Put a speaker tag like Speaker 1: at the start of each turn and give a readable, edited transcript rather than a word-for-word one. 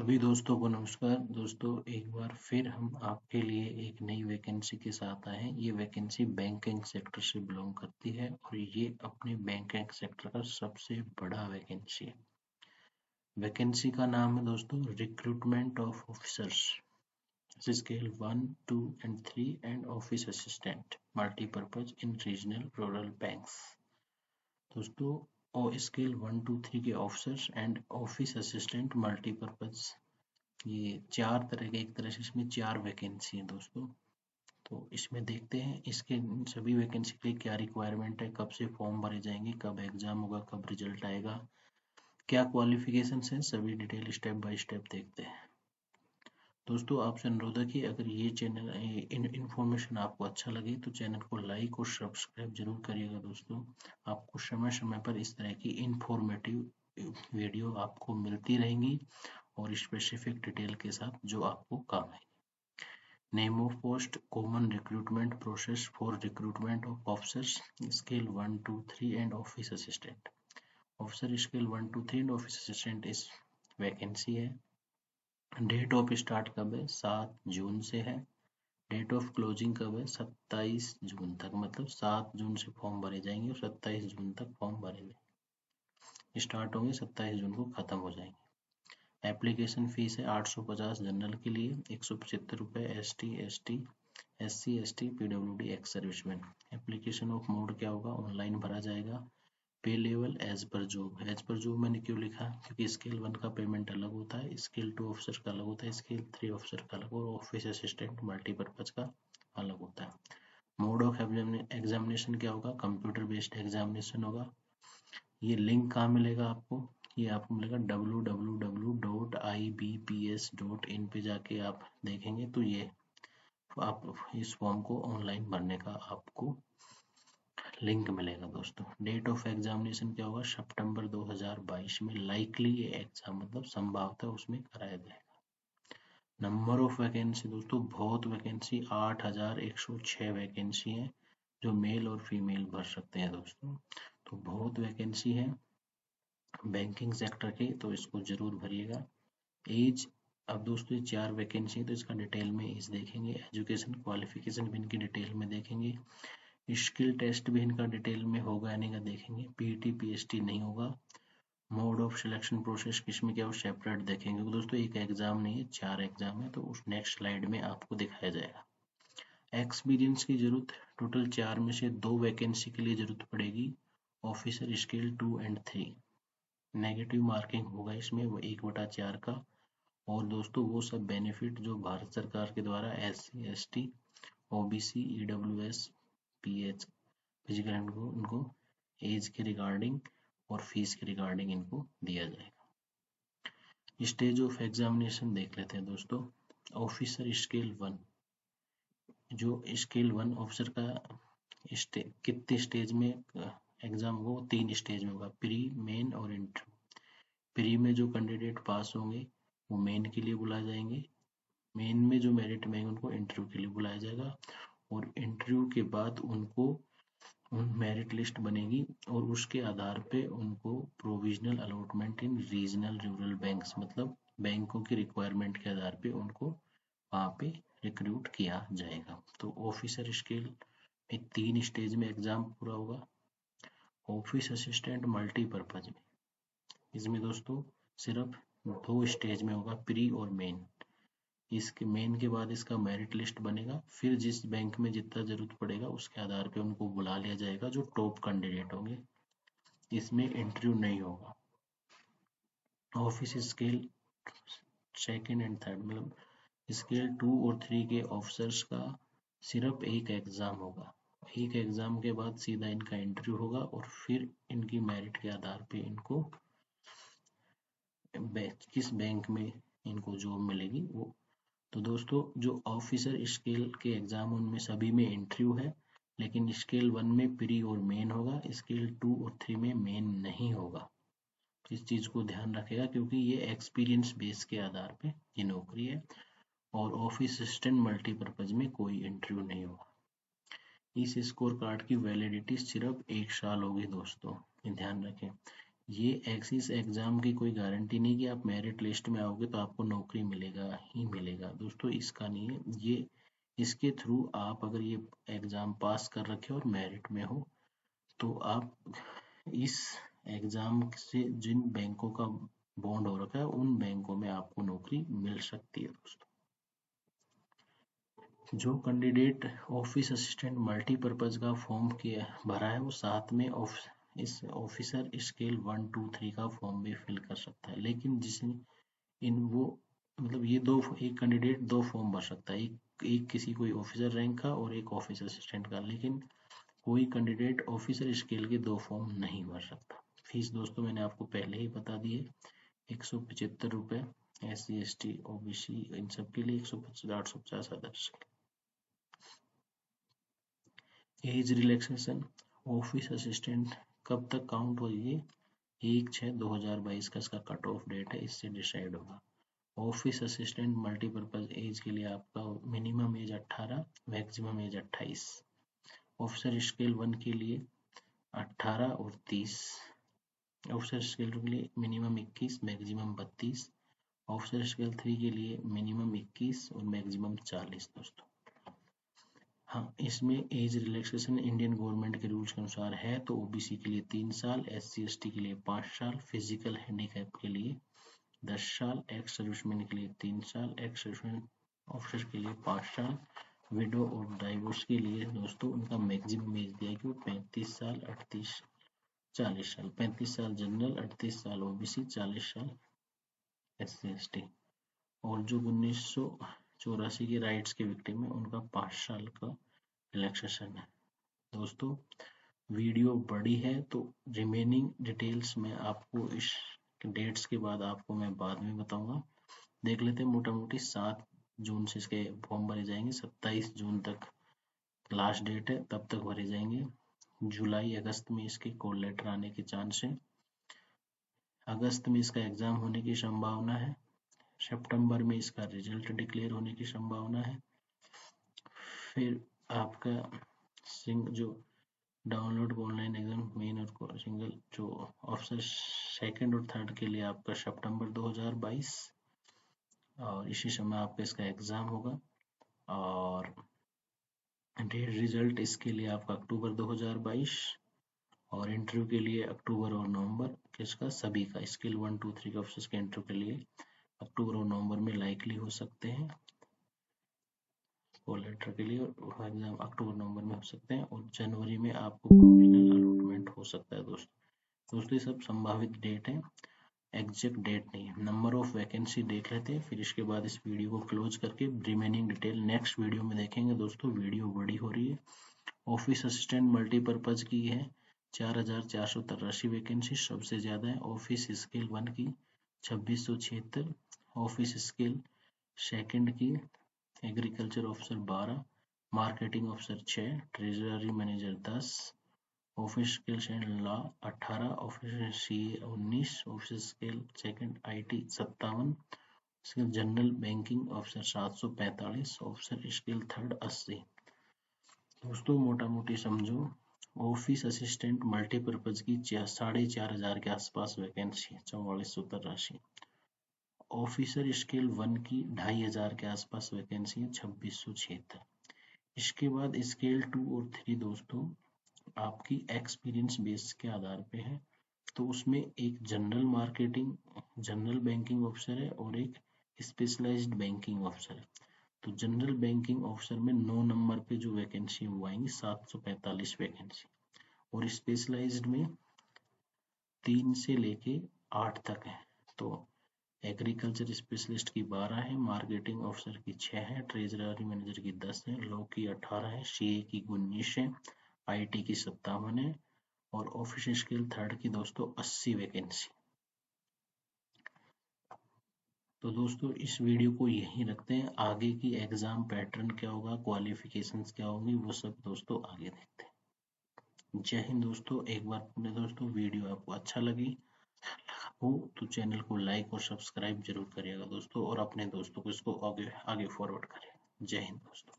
Speaker 1: सभी दोस्तों को नमस्कार। दोस्तों, एक बार फिर हम आपके लिए एक नई वैकेंसी के साथ आए हैं। ये वैकेंसी बैंकिंग सेक्टर से बिलोंग करती है और ये अपने बैंकिंग सेक्टर का सबसे बड़ा वैकेंसी है। वैकेंसी का नाम है दोस्तों recruitment of officers scale 1, 2 and 3 and office assistant multipurpose in regional rural banks. दोस्तों, और स्केल 1, 2, 3 के officers and office assistant multipurpose, ये चार तरह के, एक तरह से इसमें चार वैकेंसी हैं दोस्तों। तो इसमें देखते हैं इसके इन सभी वैकेंसी के लिए क्या रिक्वायरमेंट है, कब से फॉर्म भरे जाएंगे, कब एग्जाम होगा, कब रिजल्ट आएगा, क्या क्वालिफिकेशन है, सभी डिटेल स्टेप बाय स्टेप देखते हैं। दोस्तों, आपसे अनुरोध है कि अगर ये चैनल इन्फॉर्मेशन आपको अच्छा लगे तो चैनल को लाइक और सब्सक्राइब जरूर करिएगा। दोस्तों, आपको समय समय पर इस तरह की इंफॉर्मेटिव वीडियो आपको मिलती रहेंगी और स्पेसिफिक डिटेल के साथ जो आपको काम है। Name of post common recruitment process for recruitment of officers scale 1, 2, 3 and office assistant. Officer scale 1, 2, 3 and office assistant इस वैकेंसी है। डेट ऑफ स्टार्ट कब है? 7 जून से है। डेट ऑफ क्लोजिंग कब है? 27 जून तक, मतलब 7 जून से फॉर्म भरे जाएंगे और 27 जून तक फॉर्म भरेंगे, स्टार्ट होंगे 27 जून को खत्म हो जाएंगे। एप्लीकेशन फीस है 850 जनरल के लिए, 175 रुपये ST ST SC ST PWD ex serviceman. Application of mode क्या होगा? ऑनलाइन भरा जाएगा। Pay level as per job. As per job मैंने क्यों लिखा? क्योंकि स्केल 1 का पेमेंट अलग होता है, स्केल 2 ऑफिसर का अलग होता है, स्केल 3 ऑफिसर का अलग और ऑफिस असिस्टेंट मल्टीपर्पज का अलग होता है। मोड ऑफ एग्जामिनेशन क्या होगा? कंप्यूटर बेस्ड एग्जामिनेशन होगा। ये लिंक कहाँ मिलेगा आपको? ये आपको मिलेगा www.ibps.in पे जाके आप देखेंगे तो ये आप इस फॉर्म को ऑनलाइन भरने का आपको लिंक मिलेगा। दोस्तों, डेट ऑफ एग्जामिनेशन क्या होगा? सितंबर 2022 में लाइकली ये एग्जाम, मतलब संभावतः उसमें कराया जाएगा। नंबर ऑफ वैकेंसी दोस्तों, बहुत वैकेंसी, 8106 वैकेंसी है जो मेल और फीमेल भर सकते हैं दोस्तों। तो बहुत वैकेंसी है बैंकिंग सेक्टर के, तो इसको जरूर भरिएगा। एज, अब दोस्तों ये चार वैकेंसी है तो इसका डिटेल में इस देखेंगे। एजुकेशन क्वालिफिकेशन भी इनकी डिटेल में देखेंगे। स्किल टेस्ट भी इनका डिटेल में होगा या नहीं का देखेंगे। PET PST नहीं होगा। मोड ऑफ सिलेक्शन प्रोसेस किसमें क्या हो सेपरेट देखेंगे। तो दोस्तों एक एग्जाम नहीं है, चार एग्जाम है, तो उस नेक्स्ट स्लाइड में आपको दिखाया जाएगा। एक्सपीरियंस की जरूरत, टोटल चार में से दो वैकेंसी के लिए जरूरत पड़ेगी, officer scale 2 and 3। Negative marking होगा इसमें वो 1/4 का। और दोस्तों वो सब बेनिफिट जो भारत सरकार के द्वारा SC ST OBC EWS PH physical इनको एज के रिगार्डिंग और फीस के रिगार्डिंग इनको दिया जाएगा। स्टेज ऑफ एग्जामिनेशन देख लेते हैं दोस्तों। ऑफिसर स्केल 1, जो स्केल 1 ऑफिसर का कितने स्टेज में एग्जाम होगा? 3 स्टेज में होगा, प्री, मेन और इंटरव्यू। प्री में जो कैंडिडेट पास होंगे वो मेन के लिए बुलाए जाएंगे। मेन में जो मेरिट में उनको इंटरव्यू के लिए बुलाया जाएगा और इंटरव्यू के बाद उनको मेरिट लिस्ट बनेगी और उसके आधार पे उनको provisional allotment in regional rural banks, मतलब बैंकों की रिक्वायरमेंट के आधार पे उनको वहाँ पे रिक्रूट किया जाएगा। तो ऑफिसर स्केल में 3 स्टेज में एग्जाम पूरा होगा। ऑफिस असिस्टेंट मल्टीपर्पज में, इसमें दोस्तों सिर्फ 2 स्टेज में होगा, प्री और मेन। इसके मेन के बाद इसका मेरिट लिस्ट बनेगा, फिर जिस बैंक में जितना जरूरत पड़ेगा उसके आधार पे उनको बुला लिया जाएगा जो टॉप कैंडिडेट होंगे। इसमें इंटरव्यू नहीं होगा। Office scale second and third, मतलब स्केल 2 और 3 के ऑफिसर्स का सिर्फ एक एग्जाम होगा। एक एग्जाम के बाद सीधा इनका इंटरव्यू होगा और फिर इनकी मेरिट के आधार पे इनको किस बैंक में इनको जॉब मिलेगी वो। तो दोस्तों जो ऑफिसर स्केल के एग्जाम उनमें सभी में इंटरव्यू है, लेकिन स्केल 1 में प्री और मेन होगा, स्केल 2 और 3 में मेन नहीं होगा। इस चीज को ध्यान रखेगा क्योंकि ये एक्सपीरियंस बेस के आधार पे ये नौकरी है और ऑफिस असिस्टेंट मल्टीपर्पज में कोई इंटरव्यू नहीं होगा। इस स्कोर कार्ड की वैलिडिटी सिर्फ 1 साल होगी दोस्तों, ये ध्यान रखें। ये एक्सिस एग्जाम की कोई गारंटी नहीं कि आप मेरिट लिस्ट में आओगे तो आपको नौकरी मिलेगा ही मिलेगा दोस्तों, इसका नहीं है ये। इसके थ्रू आप अगर ये एग्जाम पास कर रखे हो और मेरिट में हो तो आप इस एग्जाम से जिन बैंकों का बॉन्ड हो रखा है उन बैंकों में आपको नौकरी मिल सकती है दोस्तों। जो कैंडिडेट ऑफिस असिस्टेंट मल्टीपर्पज का फॉर्म किया भरा है वो साथ में इस ऑफिसर स्केल 1 2 3 का फॉर्म भी फिल कर सकता है, लेकिन जिसने इन वो मतलब ये दो एक कैंडिडेट दो फॉर्म भर सकता है, एक किसी कोई ऑफिसर रैंक का और एक ऑफिस असिस्टेंट का, लेकिन कोई कैंडिडेट ऑफिसर स्केल के दो फॉर्म नहीं भर सकता। फीस दोस्तों मैंने आपको पहले ही बता दी है, 175 रुपये SC ST OBC इन सब के लिए, 150 850 others. Age relaxation office assistant कब तक काउंट होगी, 1/6/2022 का इसका कट ऑफ डेट है, इससे डिसाइड होगा। ऑफिस असिस्टेंट मल्टीपर्पज एज के लिए आपका minimum age 18, maximum age 28। Officer scale 1 के लिए 18 और 30। ऑफिसर स्केल 2 के लिए मिनिमम 21, मैक्सिमम 32। ऑफिसर स्केल 3 के लिए मिनिमम 21 और मैक्सिमम 40 दोस्तों। हाँ, इसमें एज रिलैक्सेशन इंडियन गवर्नमेंट के रूल्स के अनुसार है तो ओबीसी के लिए 3 साल, SC ST के लिए 5 साल, फिजिकल हैंडीकैप के लिए 10 साल, एक्स सर्विसमैन के लिए 3 साल, एक्स सर्विसमैन ऑफिसर के लिए 5 साल, विडो और डाइवोर्स के लिए दोस्तों उनका मैक्सिमम एज दिया है कि वो 35 साल, 38, 40 साल, 35 साल जनरल, 38 साल ओबीसी, 40 साल SC ST। और जो 1984 के राइट्स के विक्टिम है उनका 5 साल का रिलैक्सेशन है दोस्तों। वीडियो बड़ी है तो रिमेनिंग डिटेल्स में आपको इस डेट्स के बाद आपको मैं बाद में बताऊंगा। देख लेते हैं, मोटा मोटी 7 जून से इसके फॉर्म भरे जाएंगे, 27 जून तक लास्ट डेट है, तब तक भरे जाएंगे। जुलाई अगस्त में इसके कॉल लेटर आने के चांस है, अगस्त में इसका एग्जाम होने की संभावना है, सितंबर में इसका रिजल्ट डिक्लेयर होने की संभावना है। फिर आपका जो डाउनलोड ऑनलाइन एग्जाम मेन और सिंगल जो ऑप्शन सेकंड और थर्ड के लिए आपका सितंबर 2022 और इसी समय आपका इसका एग्जाम होगा। और डेट रिजल्ट इसके लिए आपका अक्टूबर 2022 और इंटरव्यू के लिए अक्टूबर और नवंबर किसका सभी का स्केल 1 2 3 के ऑफिसर्स के इंटरव्यू के लिए अक्टूबर और नवंबर में लाइकली हो सकते हैं, कॉल लेटर के लिए और एग्जाम अक्टूबर नवंबर में हो सकते हैं और जनवरी में आपको प्रोविजनल अलॉटमेंट हो सकता है दोस्तों ये सब संभावित डेट है, एग्जैक्ट डेट नहीं है। नंबर ऑफ वैकेंसी देख लेते हैं, फिर इसके बाद इस वीडियो को क्लोज करके रिमेनिंग डिटेल नेक्स्ट वीडियो में देखेंगे दोस्तों। वीडियो बड़ी हो रही है। ऑफिस असिस्टेंट मल्टीपर्पज की है 4483 वैकेंसी सबसे ज़्यादा है। ऑफिस स्केल 1 की 2676, ऑफिस स्केल सेकंड की agriculture officer 12, marketing officer 6, treasury manager 10, office scale second law 18, office CA 19, office scale second IT 57, scale general banking officer 745, officer scale third 80। दोस्तों मोटा मोटी समझो ऑफिस असिस्टेंट मल्टीपर्पज की 4500 के आसपास vacancy है, 4483। ऑफिसर स्केल 1 की 2500 के आसपास वैकेंसी है, 2676। इसके बाद स्केल 2 और 3 दोस्तों आपकी एक्सपीरियंस बेस के आधार पे है, तो उसमें एक जनरल बैंकिंग ऑफिसर है और एक स्पेशलाइज्ड बैंकिंग ऑफिसर है। तो जनरल बैंकिंग ऑफिसर में 9 नंबर पे जो वैकेंसी वो आएंगी 745 वैकेंसी, और स्पेशलाइज्ड में 3 से लेके 8 तक है। तो एग्रीकल्चर स्पेशलिस्ट की 12 है, मार्केटिंग ऑफिसर की 6 है, ट्रेजरी मैनेजर की 10 है, लॉ की 18 है, CA की 19 है, IT की 57 है और ऑफिस स्किल थर्ड की दोस्तों 80 वैकेंसी। तो दोस्तों इस वीडियो को यहीं रखते हैं, आगे की एग्जाम पैटर्न क्या होगा, क्वालिफिकेशंस क्या होंगी, वो सब दोस्तों आगे देखते हैं। जय हिंद दोस्तों। एक बार पुनः दोस्तों वीडियो आपको अच्छा लगी हो तो चैनल को लाइक और सब्सक्राइब जरूर करिएगा दोस्तों, और अपने दोस्तों को इसको आगे आगे फॉरवर्ड करें। जय हिंद दोस्तों।